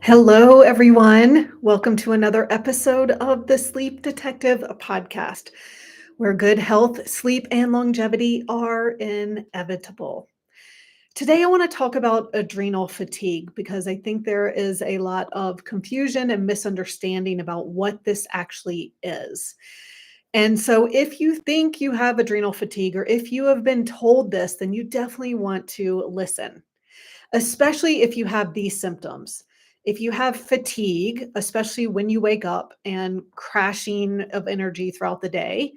Hello, everyone. Welcome to another episode of the Sleep Detective podcast, where good health, sleep, and longevity are inevitable. Today, I want to talk about adrenal fatigue because I think there is a lot of confusion and misunderstanding about what this actually is. And so, if you think you have adrenal fatigue or if you have been told this, then you definitely want to listen, especially if you have these symptoms. If you have fatigue, especially when you wake up and crashing of energy throughout the day,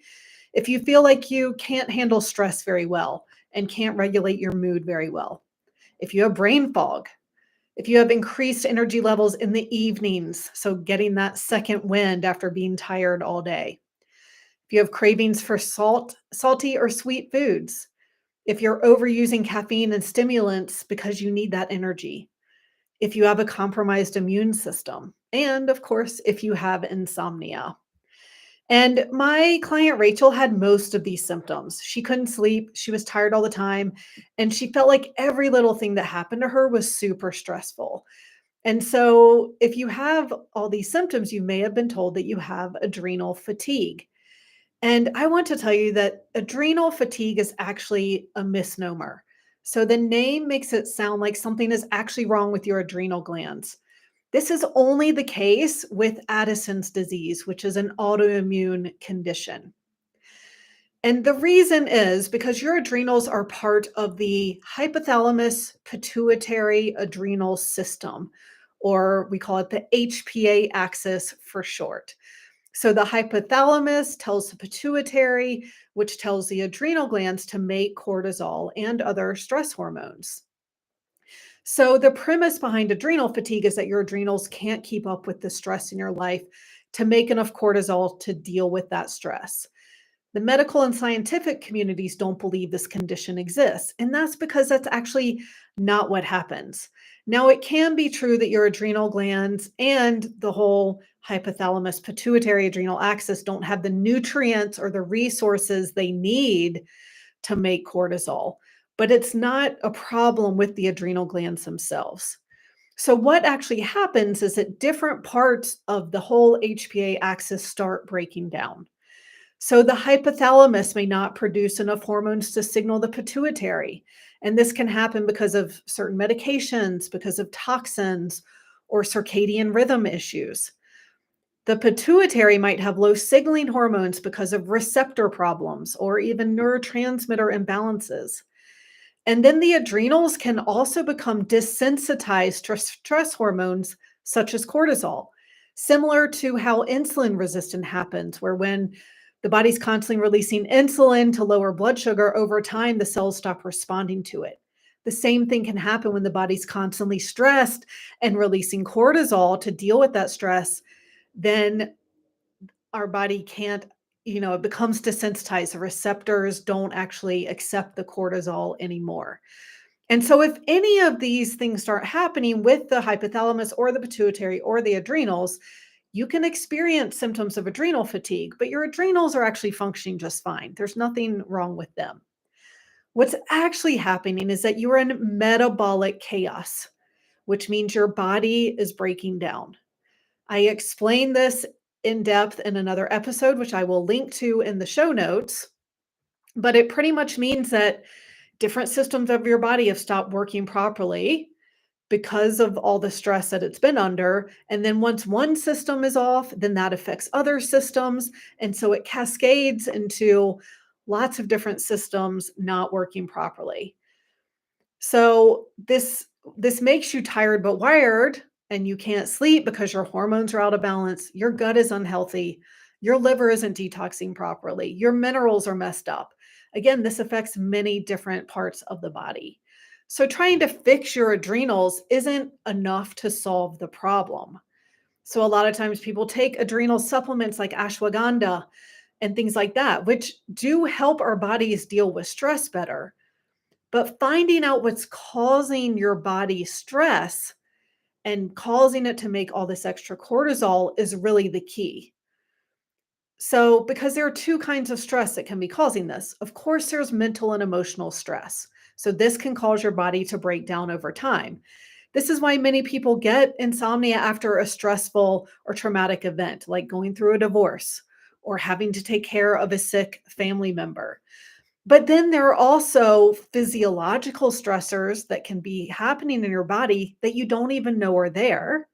if you feel like you can't handle stress very well and can't regulate your mood very well, if you have brain fog, if you have increased energy levels in the evenings, so getting that second wind after being tired all day, if you have cravings for salty or sweet foods, if you're overusing caffeine and stimulants because you need that energy, if you have a compromised immune system, and of course, if you have insomnia. And my client Rachel had most of these symptoms. She couldn't sleep, she was tired all the time, and she felt like every little thing that happened to her was super stressful. And so, if you have all these symptoms, you may have been told that you have adrenal fatigue. And I want to tell you that adrenal fatigue is actually a misnomer. So the name makes it sound like something is actually wrong with your adrenal glands. This is only the case with Addison's disease, which is an autoimmune condition. And the reason is because your adrenals are part of the hypothalamus pituitary adrenal system, or we call it the HPA axis for short. So the hypothalamus tells the pituitary, which tells the adrenal glands to make cortisol and other stress hormones. So the premise behind adrenal fatigue is that your adrenals can't keep up with the stress in your life to make enough cortisol to deal with that stress. The medical and scientific communities don't believe this condition exists, and that's because that's actually not what happens. Now, it can be true that your adrenal glands and the whole hypothalamus pituitary adrenal axis don't have the nutrients or the resources they need to make cortisol, but it's not a problem with the adrenal glands themselves. So, what actually happens is that different parts of the whole HPA axis start breaking down. So the hypothalamus may not produce enough hormones to signal the pituitary. And this can happen because of certain medications, because of toxins, or circadian rhythm issues. The pituitary might have low signaling hormones because of receptor problems or even neurotransmitter imbalances. And then the adrenals can also become desensitized to stress hormones such as cortisol, similar to how insulin resistance happens, where when the body's constantly releasing insulin to lower blood sugar, over time the cells stop responding to it. The same thing can happen when the body's constantly stressed and releasing cortisol to deal with that stress. Then our body can't, it becomes desensitized. The receptors don't actually accept the cortisol anymore. And so, if any of these things start happening with the hypothalamus or the pituitary or the adrenals, you can experience symptoms of adrenal fatigue, but your adrenals are actually functioning just fine. There's nothing wrong with them. What's actually happening is that you're in metabolic chaos, which means your body is breaking down. I explain this in depth in another episode, which I will link to in the show notes. But it pretty much means that different systems of your body have stopped working properly because of all the stress that it's been under. And then once one system is off, then that affects other systems. And so it cascades into lots of different systems not working properly. So this makes you tired but wired, and you can't sleep because your hormones are out of balance, your gut is unhealthy, your liver isn't detoxing properly, your minerals are messed up. Again, this affects many different parts of the body. So trying to fix your adrenals isn't enough to solve the problem. So a lot of times people take adrenal supplements like ashwagandha and things like that, which do help our bodies deal with stress better. But finding out what's causing your body stress and causing it to make all this extra cortisol is really the key. So, because there are two kinds of stress that can be causing this. Of course, there's mental and emotional stress. So, this can cause your body to break down over time. This is why many people get insomnia after a stressful or traumatic event, like going through a divorce or having to take care of a sick family member. But then there are also physiological stressors that can be happening in your body that you don't even know are there.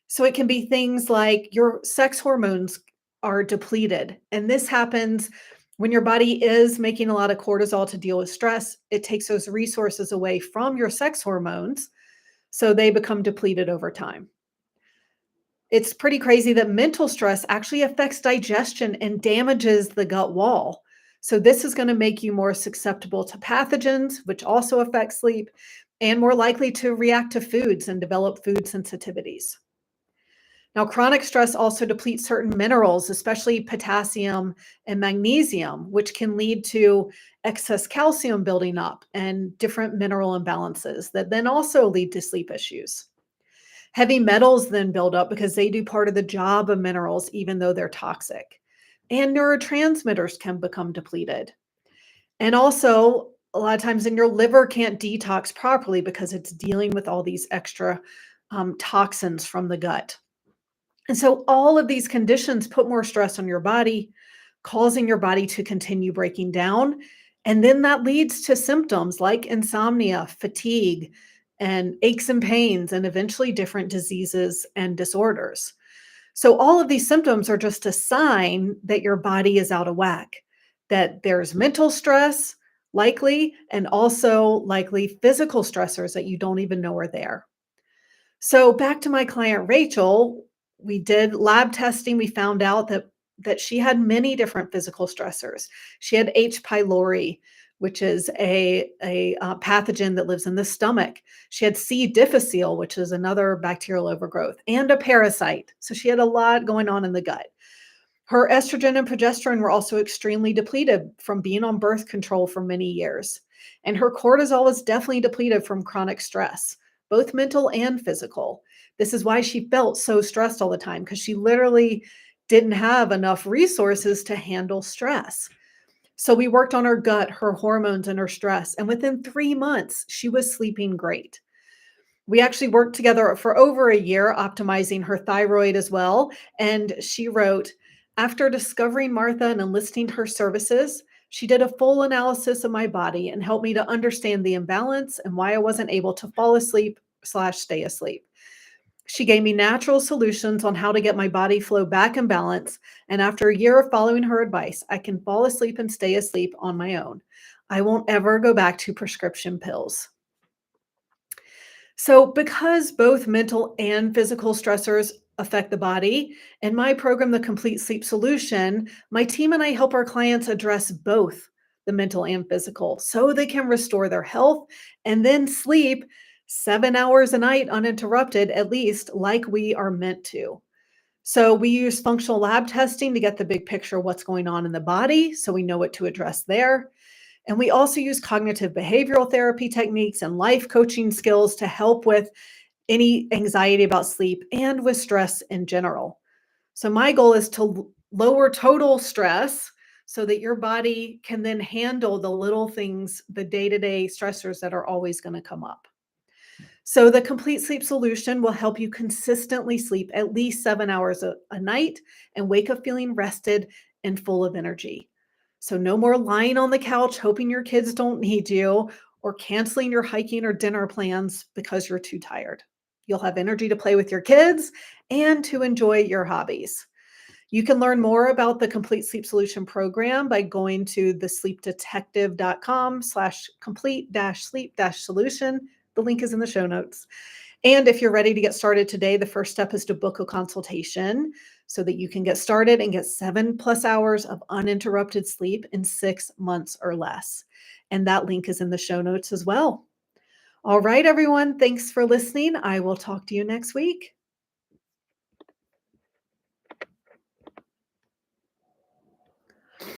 So it can be things like your sex hormones are depleted. And this happens when your body is making a lot of cortisol to deal with stress. It takes those resources away from your sex hormones. So they become depleted over time. It's pretty crazy that mental stress actually affects digestion and damages the gut wall. So, this is going to make you more susceptible to pathogens, which also affect sleep, and more likely to react to foods and develop food sensitivities. Now, chronic stress also depletes certain minerals, especially potassium and magnesium, which can lead to excess calcium building up and different mineral imbalances that then also lead to sleep issues. Heavy metals then build up because they do part of the job of minerals, even though they're toxic. And neurotransmitters can become depleted. And also, a lot of times, in your liver can't detox properly because it's dealing with all these extra toxins from the gut. And so, all of these conditions put more stress on your body, causing your body to continue breaking down. And then that leads to symptoms like insomnia, fatigue, and aches and pains, and eventually different diseases and disorders. So, all of these symptoms are just a sign that your body is out of whack, that there's mental stress, likely, and also likely physical stressors that you don't even know are there. So back to my client Rachel, we did lab testing. We found out that she had many different physical stressors. She had H. pylori, which is a pathogen that lives in the stomach. She had C. difficile, which is another bacterial overgrowth, and a parasite. So she had a lot going on in the gut. Her estrogen and progesterone were also extremely depleted from being on birth control for many years. And her cortisol was definitely depleted from chronic stress, both mental and physical. This is why she felt so stressed all the time, because she literally didn't have enough resources to handle stress. So we worked on her gut, her hormones, and her stress. And within 3 months, she was sleeping great. We actually worked together for over a year, optimizing her thyroid as well. And she wrote, after discovering Martha and enlisting her services, she did a full analysis of my body and helped me to understand the imbalance and why I wasn't able to fall asleep slash stay asleep. She gave me natural solutions on how to get my body flow back in balance. And after a year of following her advice, I can fall asleep and stay asleep on my own. I won't ever go back to prescription pills. So, because both mental and physical stressors affect the body, in my program, The Complete Sleep Solution, my team and I help our clients address both the mental and physical so they can restore their health and then sleep 7 hours a night uninterrupted, at least like we are meant to. So, we use functional lab testing to get the big picture of what's going on in the body so we know what to address there. And we also use cognitive behavioral therapy techniques and life coaching skills to help with any anxiety about sleep and with stress in general. So, my goal is to lower total stress so that your body can then handle the little things, the day to day stressors that are always going to come up. So, the complete sleep solution will help you consistently sleep at least 7 hours a night and wake up feeling rested and full of energy. So, no more lying on the couch hoping your kids don't need you or canceling your hiking or dinner plans because you're too tired. You'll have energy to play with your kids and to enjoy your hobbies. You can learn more about the Complete Sleep Solution program by going to thesleepdetective.com slash complete dash sleep dash solution. The link is in the show notes. And if you're ready to get started today, the first step is to book a consultation so that you can get started and get 7+ hours of uninterrupted sleep in 6 months or less. And that link is in the show notes as well. All right, everyone. Thanks for listening. I will talk to you next week.